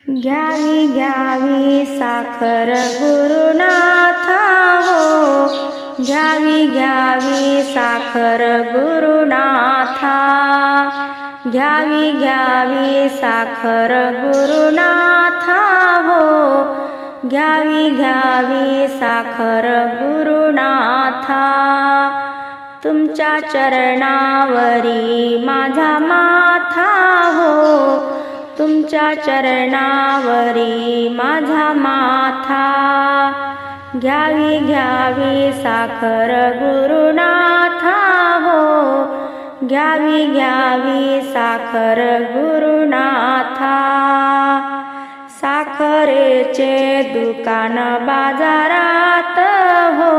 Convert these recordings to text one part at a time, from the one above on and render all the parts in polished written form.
घ्यावी घ्यावी साखर गुरुनाथा हो, घ्यावी घ्यावी साखर गुरुनाथा, घ्यावी घ्यावी साखर गुरुनाथा हो, घ्यावी घ्यावी साखर गुरुनाथा। तुमच्या चरणावरी माझा माथा हो, तुमच्या चरणावरी माझा माथा, घ्यावी घ्यावी साखर गुरुनाथा हो, घ्यावी घ्यावी साखर गुरुनाथा। साखरेचे दुकान बाजारात हो,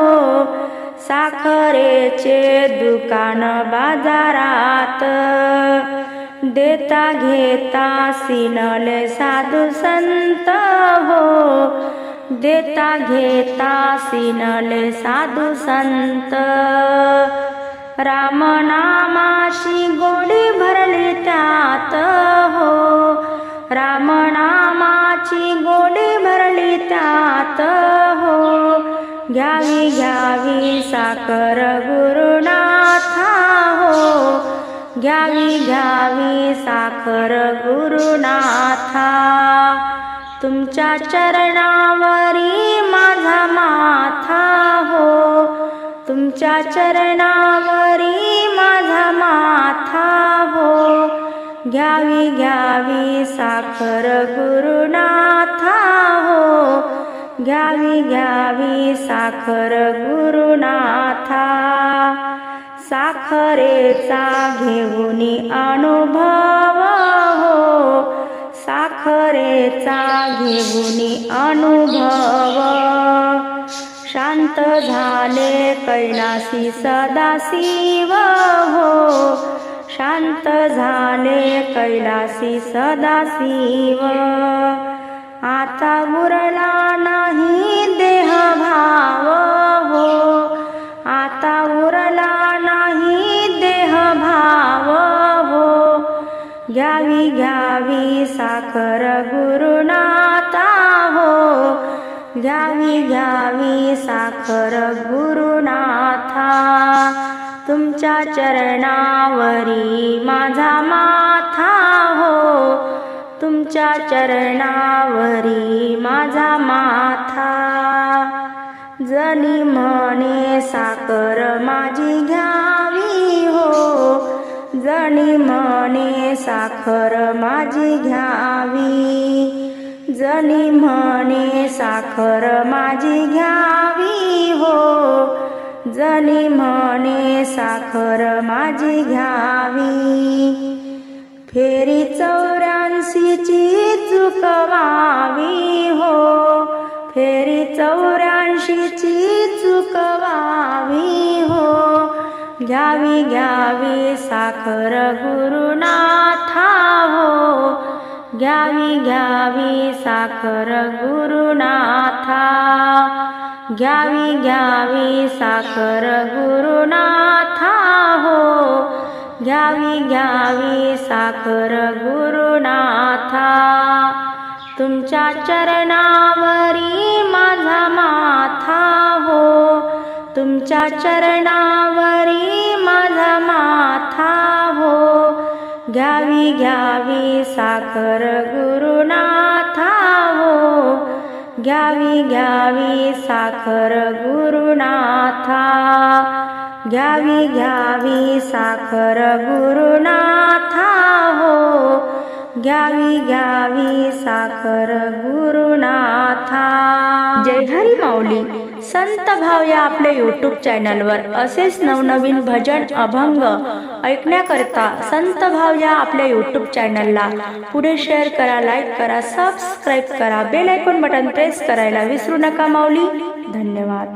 साखरेचे दुकान बाजारात, देता घेता सिनले साधू संत हो, देता घेता सिनले साधू संत। रामनामाची गोडी भरली त्यात हो, रामनामाची गोडी भरली त्यात हो, घ्यावी घ्यावी साखर गुरुनाथा हो, घ्यावी घ्यावी साखर गुरुनाथा। तुमच्या चरणावरी माझा माथा हो, तुमच्या चरणावरी माझा माथा हो, घ्यावी घ्यावी साखर गुरुनाथा हो, घ्यावी घ्यावी साखर गुरुनाथा। साखरेचा घेऊनी अनुभव हो, साखरेचा घेऊनी अनुभव, शांत झाले कैलासी सदाशिव हो, शांत झाले कैलासी सदाशिव। आता उरला नाही देह भाव हो, आता उरला नाही देह भाव हो, घ्यावी घ्यावी साखर गुरुनाथा हो, घ्यावी घ्यावी साखर गुरुनाथा। तुमच्या चरणावरी माझा माथा हो, तुमच्या चरणावरी माझा माथा, जनी म्हणे साखर माझी घ्यावी हो, जनी म्हणे साखर माझी घ्यावी, जनी म्हणे साखर माझी घ्यावी हो, जनी म्हणे साखर माझी घ्यावी। फेरी 84ची चुकवावी हो, फेरी 84ची चुकवावी हो, घ्यावी घ्यावी साखर गुरुनाथा हो, घ्यावी घ्यावी साखर गुरुनाथा, घ्यावी घ्यावी साखर गुरुनाथा हो, घ्यावी घ्यावी साखर गुरुनाथा। तुमच्या चरणावरी माझा माथा हो, तुमच्या चरणावरी माझा माथा हो, घ्यावी घ्यावी साखर गुरुनाथा हो, घ्यावी घ्यावी साखर गुरुनाथा, घ्यावी घ्यावी साखर गुरुनाथा हो, घ्यावी घ्यावी साखर गुरुनाथा। जय हरी माऊली। संत भाव या आपल्या यूट्यूब चॅनलवर असेच नवनवीन भजन अभंग ऐकण्याकरता संत भाव या आपल्या यूट्यूब चॅनलला पुढे शेअर करा, लाईक करा, सबस्क्राईब करा, बेल आयकॉन बटन प्रेस करायला विसरू नका माऊली। धन्यवाद।